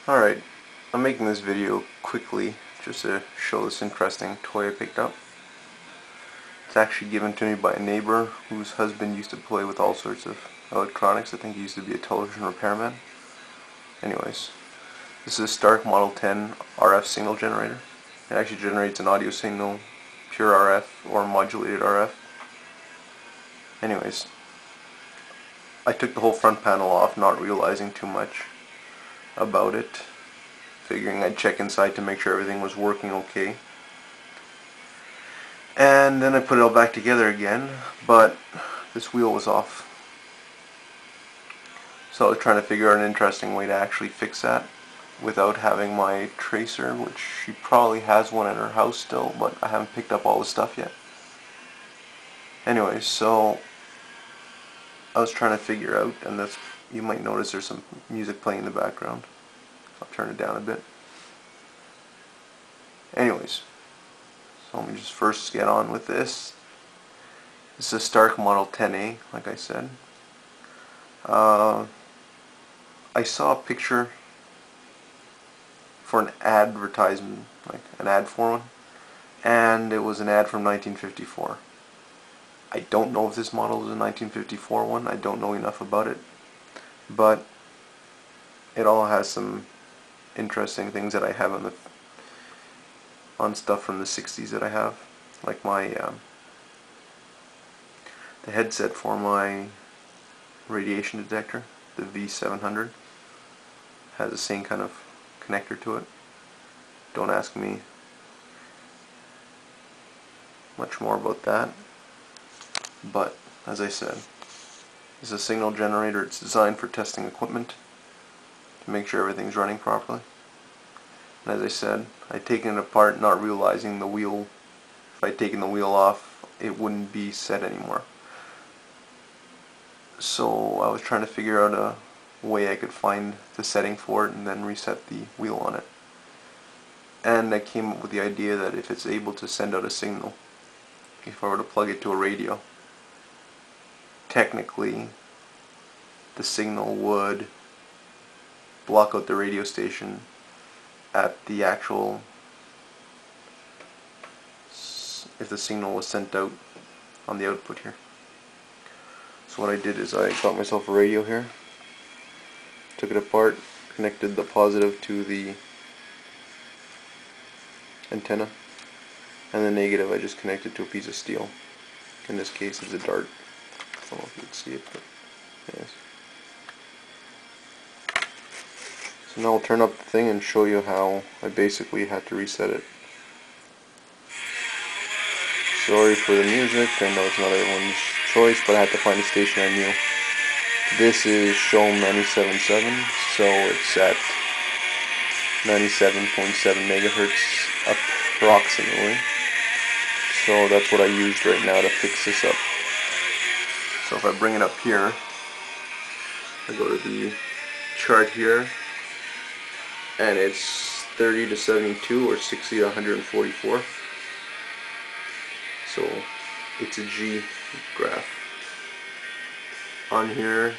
Alright, I'm making this video quickly just to show this interesting toy I picked up. It's actually given to me by a neighbor whose husband used to play with all sorts of electronics. I think he used to be a television repairman. Anyways, this is a Stark Model 10 RF signal generator. It actually generates an audio signal, pure RF or modulated RF. Anyways, I took the whole front panel off, not realizing too much about it, figuring I'd check inside to make sure everything was working okay. And then I put it all back together again, but this wheel was off. So I was trying to figure out an interesting way to actually fix that without having my tracer, which she probably has one in her house still, but I haven't picked up all the stuff yet. Anyways, so I was trying to figure out, and that's, you might notice there's some music playing in the background. I'll turn it down a bit. Anyways, so let me just first get on with this. This is a Stark Model 10A, like I said. I saw a picture for an advertisement, like an ad for one, and it was an ad from 1954. I don't know if this model is a 1954 one. I don't know enough about it, but it all has some interesting things that I have on stuff from the 60s that I have, like my the headset for my radiation detector, the V700, has the same kind of connector to it. Don't ask me much more about that, but as I said, this is a signal generator. It's designed for testing equipment to make sure everything's running properly. And as I said, I'd taken it apart not realizing the wheel, if I'd taken the wheel off, it wouldn't be set anymore. So I was trying to figure out a way I could find the setting for it and then reset the wheel on it. And I came up with the idea that if it's able to send out a signal, if I were to plug it to a radio, technically the signal would block out the radio station at the actual, if the signal was sent out on the output here. So what I did is I got myself a radio here, took it apart, connected the positive to the antenna, and the negative I just connected to a piece of steel. In this case it's a dart. I don't know if you can see it, but yes. So now I'll turn up the thing and show you how I basically had to reset it. Sorry for the music, I know it's not everyone's choice, but I had to find a station I knew. This is Shom 97.7, so it's at 97.7 megahertz approximately. So that's what I used right now to fix this up. So if I bring it up here, I go to the chart here, and it's 30 to 72 or 60 to 144. So it's a G graph. On here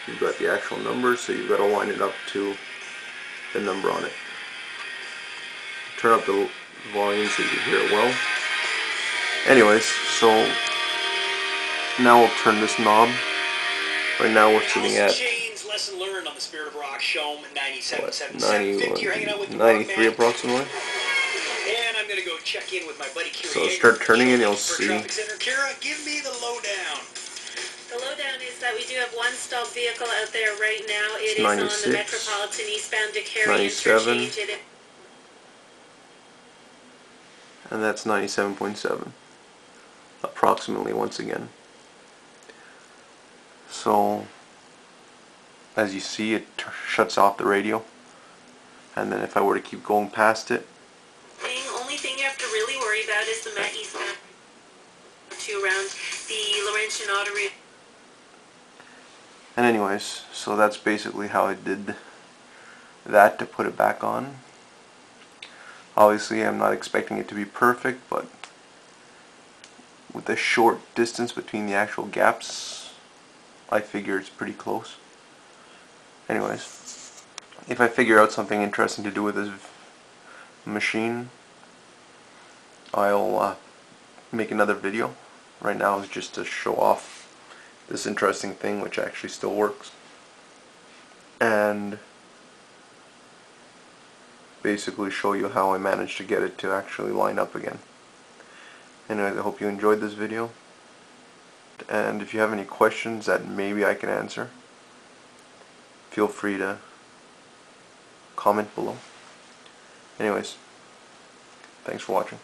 you've got the actual number, so you've got to line it up to the number on it. Turn up the volume so you can hear it well. Anyways, so now we'll turn this knob. Right now we're sitting at lesson learned on the Spirit of Rock Shom 97.7. 93 approximately. And I'm going to go check in with my buddy Kira. So start turning and you'll see. Kira, give me the lowdown. The lowdown is that we do have one stalled vehicle out there right now. It is 96, on the Metropolitan eastbound to Cary 97, interchange. and that's 97.7 approximately once again. So as you see, it shuts off the radio, and then if I were to keep going past it, Only thing you have to really worry about is the Met eastbound to around the Laurentian artery. and anyways, so that's basically how I did that to put it back on. Obviously I'm not expecting it to be perfect, but with the short distance between the actual gaps, I figure it's pretty close. Anyways, if I figure out something interesting to do with this machine, I'll make another video. Right now is just to show off this interesting thing, which actually still works, and basically show you how I managed to get it to actually line up again. Anyways, I hope you enjoyed this video, and if you have any questions that maybe I can answer, feel free to comment below. Anyways, thanks for watching.